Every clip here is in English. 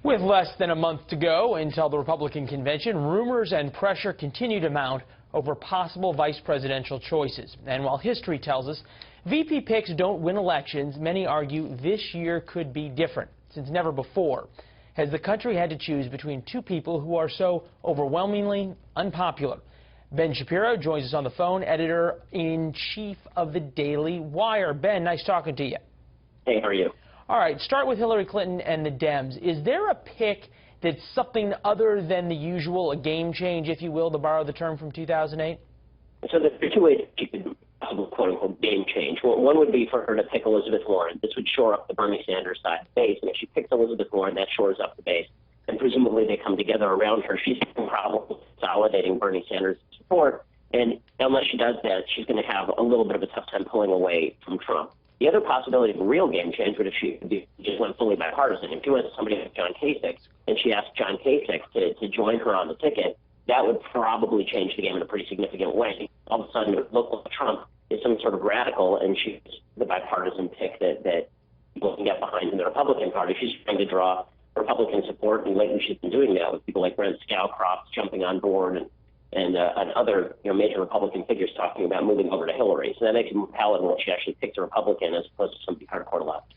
With less than a month to go until the Republican convention, rumors and pressure continue to mount over possible vice presidential choices. And while history tells us VP picks don't win elections, many argue this year could be different, since never before has the country had to choose between two people who are so overwhelmingly unpopular. Ben Shapiro joins us on the phone, editor-in-chief of the Daily Wire. Ben, nice talking to you. Hey, how are you? All right, start with Hillary Clinton and the Dems. Is there a pick that's something other than the usual, a game change, if you will, to borrow the term from 2008? So there are two ways you could have a quote-unquote game change. One would be for her to pick Elizabeth Warren. This would shore up the Bernie Sanders side of the base. And if she picks Elizabeth Warren, that shores up the base. And presumably they come together around her. She's having problems consolidating Bernie Sanders' support. And unless she does that, she's going to have a little bit of a tough time pulling away from Trump. The other possibility of a real game change would if she just went fully bipartisan. If she went to somebody like John Kasich and she asked John Kasich to join her on the ticket, that would probably change the game in a pretty significant way. All of a sudden, it would look like Trump is some sort of radical and she's the bipartisan pick that people can get behind in the Republican Party. She's trying to draw Republican support, and lately she's been doing that with people like Brent Scowcroft jumping on board and other major Republican figures talking about moving over to Hillary. So that makes it more palatable if she actually picked a Republican as opposed to somebody hardcore left.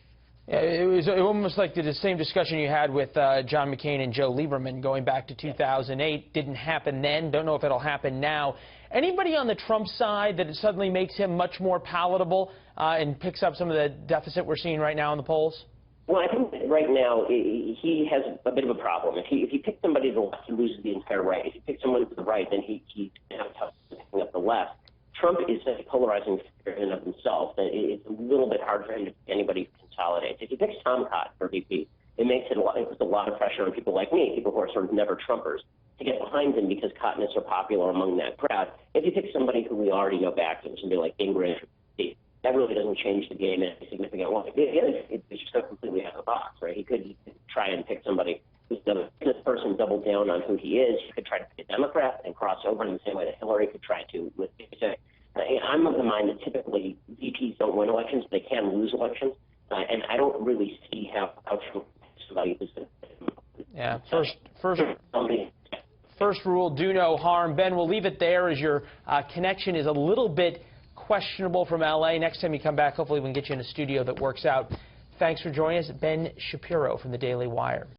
Yeah, it was almost like the same discussion you had with John McCain and Joe Lieberman going back to 2008. Didn't happen then. Don't know if it'll happen now. Anybody on the Trump side that it suddenly makes him much more palatable and picks up some of the deficit we're seeing right now in the polls? Well, I think that right now he has a bit of a problem. If he picks somebody to the left, he loses the entire right. If he picks someone to the right, then he's going to have a tough time picking up the left. Trump is a polarizing figure in and of himself. It's a little bit hard for him to pick anybody who consolidates. If he picks Tom Cotton for VP, it puts a lot of pressure on people like me, people who are sort of never Trumpers, to get behind him because Cotton is so popular among that crowd. If he picks somebody who we already know back to, somebody like Gingrich, that really doesn't change the game in a significant way. It's just so completely out of the box, right? He could try and pick somebody who's this person double down on who he is. He could try to pick a Democrat and cross over in the same way that Hillary could try to with Kasich. I'm of the mind that typically VPs don't win elections, they can lose elections, and I don't really see how Trump somebody is. Yeah, first rule, do no harm. Ben, we'll leave it there as your connection is a little bit questionable from L.A. Next time you come back, hopefully we can get you in a studio that works out. Thanks for joining us. Ben Shapiro from the Daily Wire.